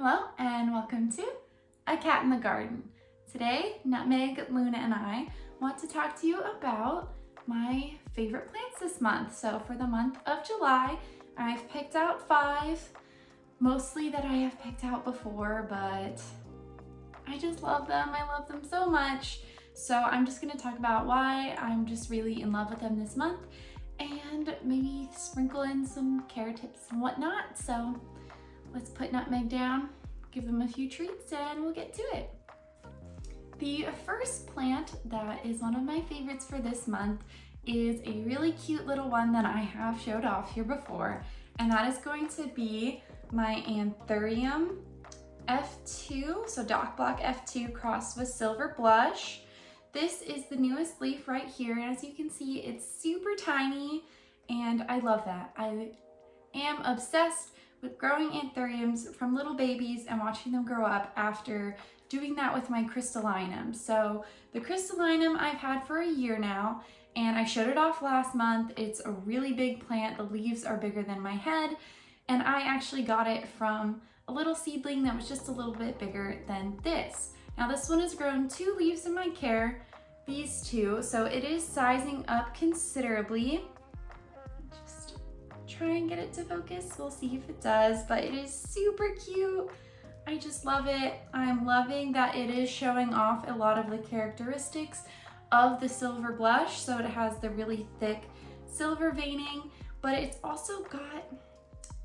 Hello and welcome to A Cat in the Garden. Today, Nutmeg, Luna, and I want to talk to you about my favorite plants this month. So for the month of July, I've picked out 5, mostly that I have picked out before, but I just love them. I love them so much. So I'm just gonna talk about why I'm just really in love with them this month and maybe sprinkle in some care tips and whatnot. So let's put Nutmeg down, give them a few treats, and we'll get to it. The first plant that is one of my favorites for this month is a really cute little one that I have showed off here before, and that is going to be my Anthurium F2, so Dock Block F2 crossed with Silver Blush. This is the newest leaf right here, and as you can see, it's super tiny, and I love that. I am obsessed with growing anthuriums from little babies and watching them grow up after doing that with my crystallinum. So the crystallinum I've had for a year now, and I showed it off last month. It's a really big plant. The leaves are bigger than my head, and I actually got it from a little seedling that was just a little bit bigger than this. Now this one has grown 2 leaves in my care, these 2, so it is sizing up considerably. Just try and get it to focus. We'll see if it does, but it is super cute. I just love it. I'm loving that it is showing off a lot of the characteristics of the silver blush. So it has the really thick silver veining, but it's also got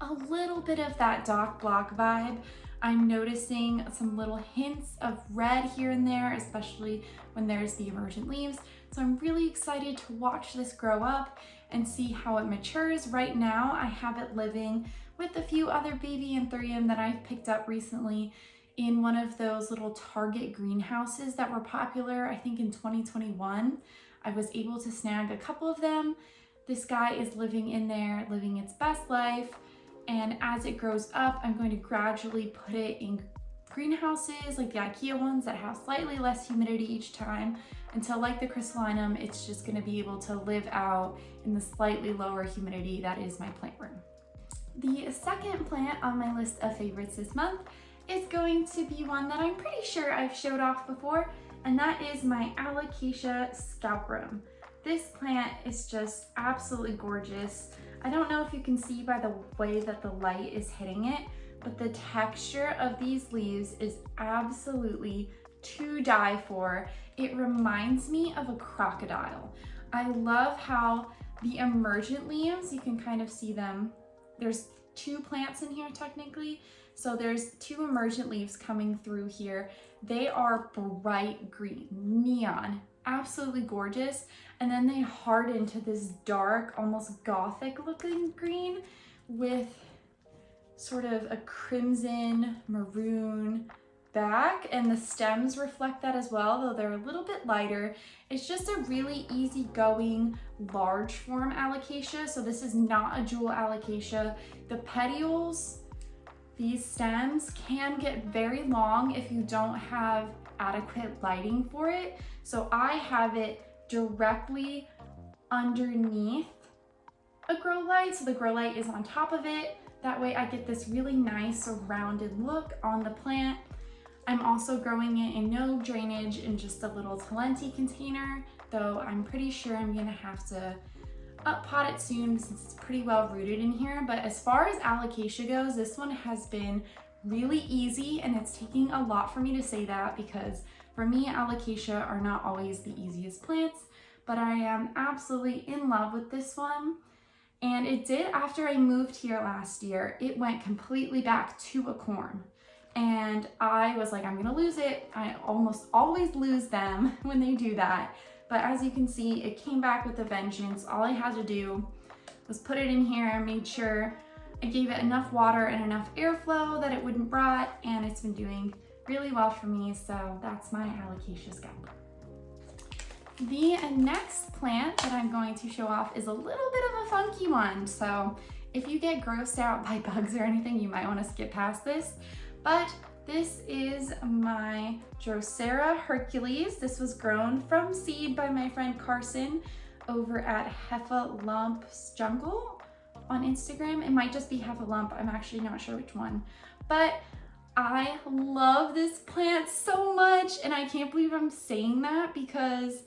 a little bit of that Dock Block vibe. I'm noticing some little hints of red here and there, especially when there's the emergent leaves. So I'm really excited to watch this grow up and see how it matures. Right now, I have it living with a few other baby Anthurium that I've picked up recently in one of those little Target greenhouses that were popular, I think in 2021. I was able to snag a couple of them. This guy is living in there, living its best life. And as it grows up, I'm going to gradually put it in greenhouses like the IKEA ones that have slightly less humidity each time until, like the crystallinum, it's just going to be able to live out in the slightly lower humidity that is my plant room. The second plant on my list of favorites this month is going to be one that I'm pretty sure I've showed off before, and that is my Alocasia scalprum. This plant is just absolutely gorgeous. I don't know if you can see by the way that the light is hitting it, but the texture of these leaves is absolutely to die for. It reminds me of a crocodile. I love how the emergent leaves, you can kind of see them. There's 2 plants in here technically. So there's 2 emergent leaves coming through here. They are bright green, neon, absolutely gorgeous. And then they harden to this dark, almost gothic looking green with sort of a crimson maroon back, and the stems reflect that as well, though they're a little bit lighter. It's just a really easygoing large form alocasia. So this is not a jewel alocasia. The petioles, these stems can get very long if you don't have adequate lighting for it. So I have it directly underneath a grow light. So the grow light is on top of it. That way I get this really nice rounded look on the plant. I'm also growing it in no drainage in just a little Talenti container, though I'm pretty sure I'm gonna have to up pot it soon since it's pretty well rooted in here. But as far as alocasia goes, this one has been really easy, and it's taking a lot for me to say that because for me, alocasia are not always the easiest plants, but I am absolutely in love with this one. And it did, after I moved here last year, it went completely back to a corm. And I was like, I'm gonna lose it. I almost always lose them when they do that. But as you can see, it came back with a vengeance. All I had to do was put it in here and made sure I gave it enough water and enough airflow that it wouldn't rot, and it's been doing really well for me. So that's my Alocasia scalprum. The next plant that I'm going to show off is a little bit of a funky one. So if you get grossed out by bugs or anything, you might want to skip past this. But this is my Dracaena Hercules. This was grown from seed by my friend Carson over at Lump's Jungle on Instagram. It might just be Lump. I'm actually not sure which one. But I love this plant so much, and I can't believe I'm saying that because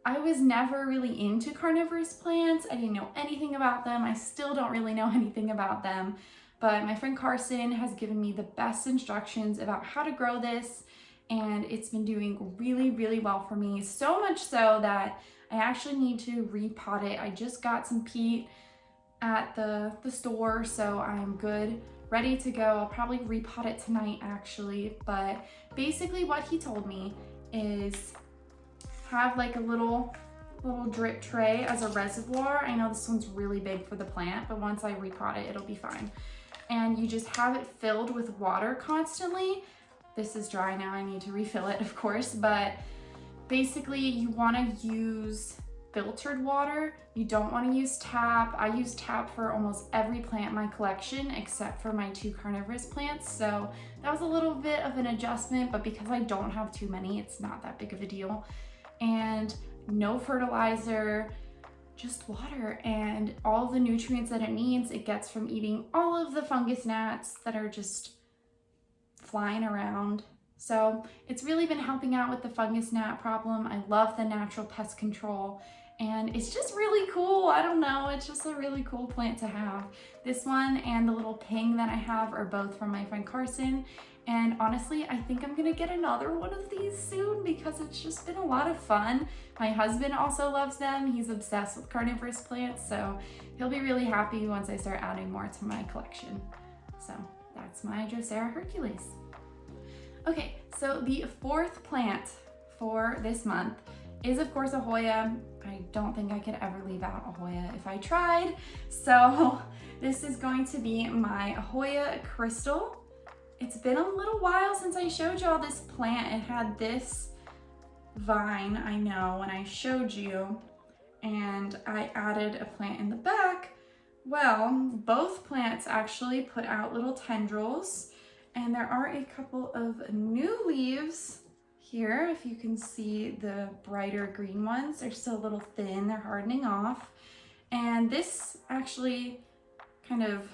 I was never really into carnivorous plants. I didn't know anything about them. I still don't really know anything about them, but my friend Carson has given me the best instructions about how to grow this, and it's been doing really, really well for me. So much so that I actually need to repot it. I just got some peat at the store, so I'm good, ready to go. I'll probably repot it tonight actually, but basically what he told me is have like a little drip tray as a reservoir. I know this one's really big for the plant, but once I repot it, it'll be fine. And you just have it filled with water constantly. This is dry now, I need to refill it, of course, but basically you wanna use filtered water. You don't wanna use tap. I use tap for almost every plant in my collection except for my 2 carnivorous plants. So that was a little bit of an adjustment, but because I don't have too many, it's not that big of a deal. And no fertilizer, just water and all the nutrients that it needs, it gets from eating all of the fungus gnats that are just flying around. So it's really been helping out with the fungus gnat problem. I love the natural pest control, and it's just really cool. I don't know, it's just a really cool plant to have. This one and the little ping that I have are both from my friend Carson. And honestly, I think I'm gonna get another one of these soon because it's just been a lot of fun. My husband also loves them. He's obsessed with carnivorous plants, so he'll be really happy once I start adding more to my collection. So that's my Dracaena Hercules. Okay, so the 4th plant for this month is of course a Hoya. I don't think I could ever leave out a Hoya if I tried. So this is going to be my Hoya Crystal. It's been a little while since I showed y'all this plant. It had this vine, I know, when I showed you, and I added a plant in the back. Well, both plants actually put out little tendrils, and there are a couple of new leaves here. If you can see the brighter green ones, they're still a little thin, they're hardening off. And this actually kind of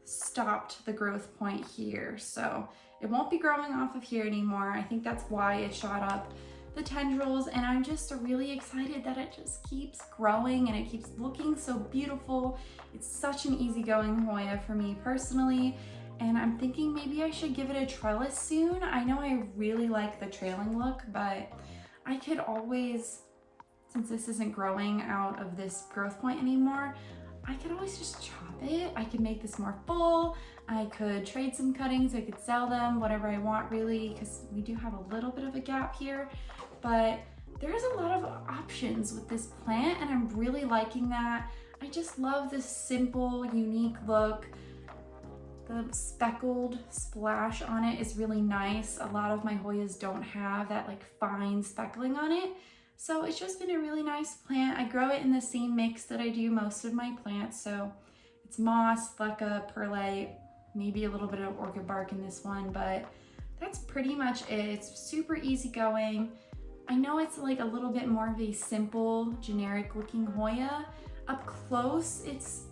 stopped the growth point here, so it won't be growing off of here anymore. I think that's why it shot up the tendrils, and I'm just really excited that it just keeps growing and it keeps looking so beautiful. It's such an easygoing Hoya for me personally, and I'm thinking maybe I should give it a trellis soon. I know I really like the trailing look, but I could always, since this isn't growing out of this growth point anymore, I could always just chop it. I could make this more full. I could trade some cuttings. I could sell them, whatever I want really, because we do have a little bit of a gap here. But there's a lot of options with this plant, and I'm really liking that. I just love this simple, unique look. The speckled splash on it is really nice. A lot of my Hoyas don't have that like fine speckling on it. So it's just been a really nice plant. I grow it in the same mix that I do most of my plants. So it's moss, leca, perlite, maybe a little bit of orchid bark in this one, but that's pretty much it. It's super easygoing. I know it's like a little bit more of a simple, generic looking Hoya. Up close, it's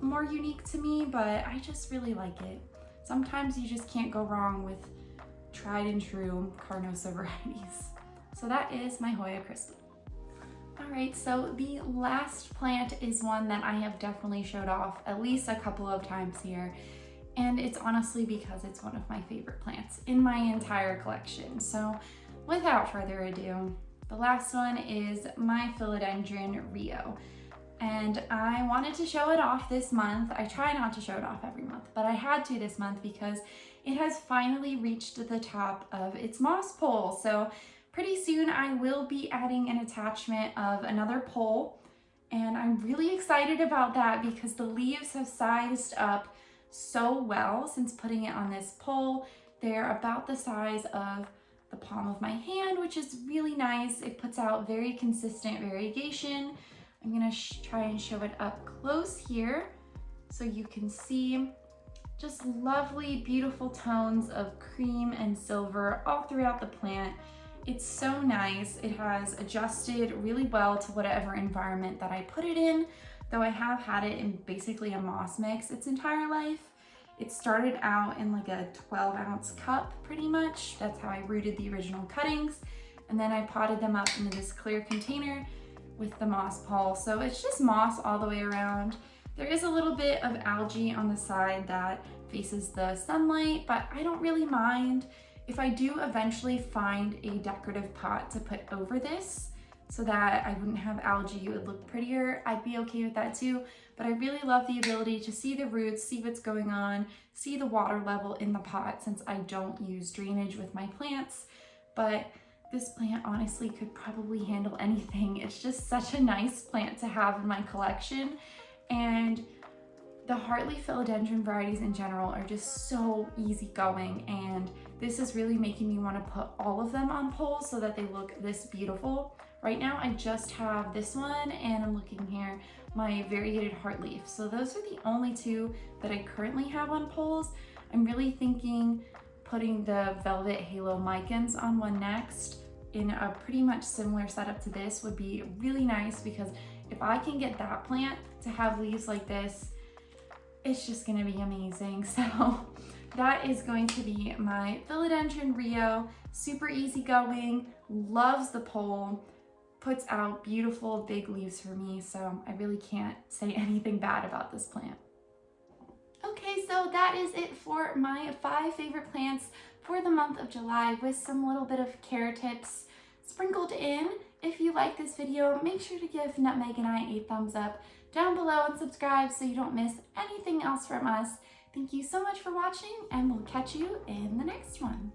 more unique to me, but I just really like it. Sometimes you just can't go wrong with tried and true Carnosa varieties. So that is my Hoya Crystal. All right, so the last plant is one that I have definitely showed off at least a couple of times here. And it's honestly because it's one of my favorite plants in my entire collection. So without further ado, the last one is my Philodendron Rio. And I wanted to show it off this month. I try not to show it off every month, but I had to this month because it has finally reached the top of its moss pole. So pretty soon I will be adding an attachment of another pole, and I'm really excited about that because the leaves have sized up so well since putting it on this pole. They're about the size of the palm of my hand, which is really nice. It puts out very consistent variegation. I'm gonna try and show it up close here so you can see just lovely, beautiful tones of cream and silver all throughout the plant. It's so nice. It has adjusted really well to whatever environment that I put it in, though I have had it in basically a moss mix its entire life. It started out in like a 12-ounce cup pretty much. That's how I rooted the original cuttings. And then I potted them up into this clear container with the moss pole. So it's just moss all the way around. There is a little bit of algae on the side that faces the sunlight, but I don't really mind. If I do eventually find a decorative pot to put over this so that I wouldn't have algae, it would look prettier, I'd be okay with that too. But I really love the ability to see the roots, see what's going on, see the water level in the pot since I don't use drainage with my plants. But this plant honestly could probably handle anything. It's just such a nice plant to have in my collection. And the Hartley philodendron varieties in general are just so easygoing, and this is really making me want to put all of them on poles so that they look this beautiful. Right now I just have this one, and I'm looking here, my variegated heartleaf. So those are the only two that I currently have on poles. I'm really thinking putting the velvet halo micans on one next in a pretty much similar setup to this would be really nice, because if I can get that plant to have leaves like this, it's just gonna be amazing. So that is going to be my Philodendron Rio. Super easygoing, loves the pole, puts out beautiful big leaves for me. So I really can't say anything bad about this plant. Okay, so that is it for my 5 favorite plants for the month of July, with some little bit of care tips sprinkled in. If you like this video, make sure to give Nutmeg and I a thumbs up down below and subscribe so you don't miss anything else from us. Thank you so much for watching, and we'll catch you in the next one.